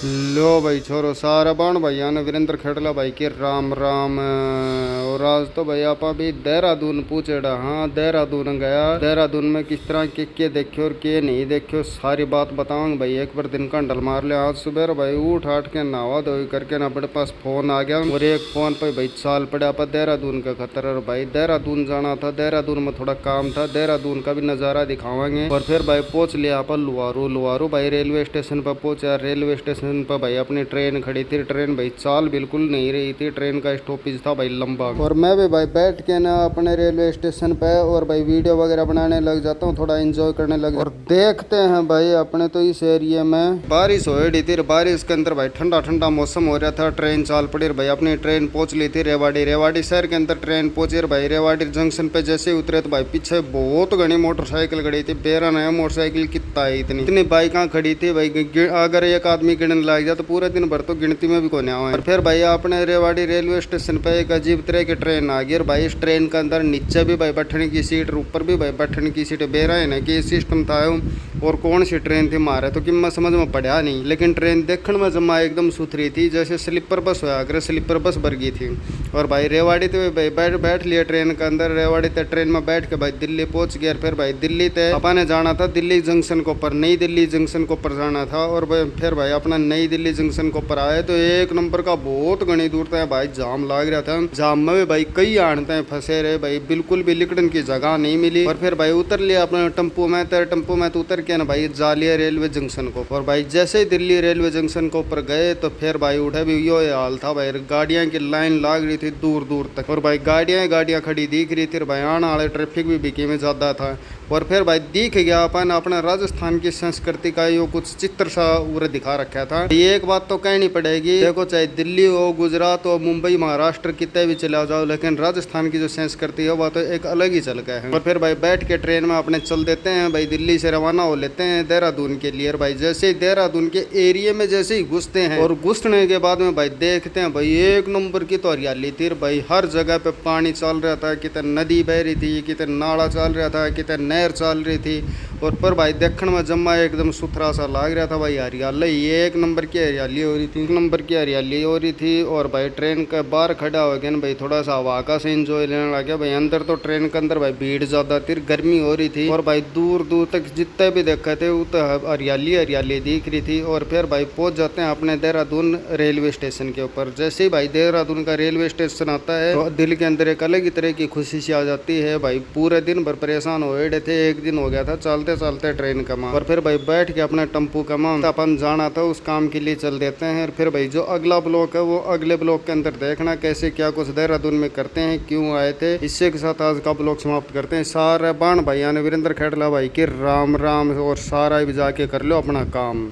लो भाई छोरो सारा बाण भाई ने वीरेंद्र खेड़ला भाई के राम राम। और आज तो भाई आप भी देहरादून पूछेड़ा। हाँ देहरादून गया। देहरादून में किस तरह के देखो और के नहीं देखो सारी बात बताऊंगा भाई। एक बार दिन का डल मार लिया आज सुबह भाई उठ हाट के नहावा धोई करके ना अपने पास फोन आ गया और एक फोन पे भाई चाल पड़ा पर देहरादून का खतर। और भाई देहरादून जाना था, देहरादून में थोड़ा काम था, देहरादून का भी नज़ारा दिखावांगे। और फिर भाई पहुंच लिया पर लुहारू। लुहारू भाई रेलवे स्टेशन पर पहुंचा। रेलवे स्टेशन पर भाई अपनी ट्रेन खड़ी थी। ट्रेन भाई चाल बिल्कुल नहीं रही थी, ट्रेन का स्टॉपेज था भाई लंबा। और मैं भी भाई बैठ के ना अपने रेलवे स्टेशन पे और भाई वीडियो वगैरह बनाने लग जाता हूँ, थोड़ा एंजॉय करने लग। और देखते हैं भाई अपने तो इस एरिया में बारिश हो रही थी। बारिश के अंदर भाई ठंडा ठंडा मौसम हो रहा था। ट्रेन चाल पड़ी भाई अपनी ट्रेन पहुंच ली थी रेवाड़ी। रेवाड़ी शहर के अंदर ट्रेन पहुंची भाई। रेवाड़ी जंक्शन पे जैसे ही उतरे तो भाई पीछे बहुत घनी मोटरसाइकिल खड़ी थी। बेरा नया मोटरसाइकिल कितना है, इतनी बाइक खड़ी थी भाई। अगर एक आदमी गिनने लग जाए तो पूरे दिन भर तो गिनती में भी कोई नहीं। और फिर भाई अपने रेवाड़ी रेलवे स्टेशन पे एक अजीब तरह की ट्रेन आ गई। और भाई इस ट्रेन के अंदर नीचे भी भाई बैठने की सीट, ऊपर भी भाई बैठने की सीट। बेरा है ना कि सिस्टम था और कौन सी ट्रेन थी मारे तो कि मैं समझ में पड़ा नहीं। लेकिन ट्रेन देखने में जमा एकदम सुथरी थी, जैसे स्लीपर बस हुआ अगर स्लीपर बस भर गई थी। और भाई रेवाड़ी तो भाई बैठ लिया ट्रेन के अंदर। रेवाड़ी तक ट्रेन में बैठ के भाई दिल्ली पहुंच गया। फिर भाई दिल्ली तक अपने जाना था दिल्ली जंक्शन के ऊपर, नई दिल्ली जंक्शन के ऊपर जाना था। और फिर भाई अपना नई दिल्ली जंक्शन के ऊपर आए तो एक नंबर का बहुत घनी दूर तक भाई जाम लाग रहा था। जाम में भी भाई कई आड़ते फंसे रहे भाई, बिल्कुल भी लिकड़न की जगह नहीं मिली। और फिर भाई उतर लिया अपने टेम्पो में। टेम्पो में तो उतर के ना भाई जा लिया रेलवे जंक्शन को। और भाई जैसे ही दिल्ली रेलवे जंक्शन के ऊपर गए तो फिर भाई उठे भी यो हाल था भाई। गाड़ियां की लाइन लाग रही थी दूर दूर तक। और भाई गाड़ियां खड़ी दिख रही थी भाई। आने वाले ट्रैफिक भी बिकी में ज्यादा था। और फिर भाई दिख गया अपन अपने राजस्थान की संस्कृति का यो कुछ चित्र सा उरे दिखा रखा था। ये एक बात तो कहनी पड़ेगी, देखो चाहे दिल्ली हो, गुजरात हो, मुंबई, महाराष्ट्र कितने भी चला जाओ, लेकिन राजस्थान की जो संस्कृति है वह तो एक अलग ही चल गया है। और फिर भाई बैठ के ट्रेन में अपने चल देते हैं भाई। दिल्ली से रवाना हो लेते हैं देहरादून के लिए। और भाई जैसे ही देहरादून के एरिया में जैसे ही घुसते हैं और घुसने के बाद में भाई देखते हैं भाई एक नंबर की तो हरियाली थी भाई। हर जगह पे पानी चल रहा था, कितने नदी बह रही थी, कितने नाला चल रहा था, कितने नहर चल रही थी। और पर भाई देखने में जम्मा एकदम सुथरा सा लग रहा था भाई। हरियाली एक नंबर की हरियाली हो रही थी, एक नंबर की हरियाली हो रही थी। और भाई ट्रेन के बाहर खड़ा हो गया भाई, थोड़ा सा हवा का से एंजॉय लेने लग गया भाई। अंदर तो ट्रेन के अंदर भाई भीड़ ज्यादा थी, गर्मी हो रही थी। और भाई दूर दूर तक जितने भी देखे थे वो तो हरियाली हरियाली दिख रही थी। और फिर भाई पहुंच जाते हैं अपने देहरादून रेलवे स्टेशन के ऊपर। जैसे ही भाई देहरादून का रेलवे स्टेशन आता है तो दिल के अंदर एक अलग ही तरह की खुशी सी आ जाती है भाई। पूरे दिन भर परेशान हो रहे थे, एक दिन हो गया था चलते चलते ट्रेन का मान। और फिर भाई बैठ के अपना टेम्पू का मान अपन जाना था उस काम के लिए चल देते हैं। और फिर भाई जो अगला ब्लॉक है वो अगले ब्लॉक के अंदर देखना कैसे क्या कुछ देहरादून में करते हैं, क्यों आए थे। इससे के साथ आज का ब्लॉक समाप्त करते हैं। सारे बाण भाई वीरेंद्र खेड़ला भाई के राम राम। और सारा भी जाके कर लो अपना काम।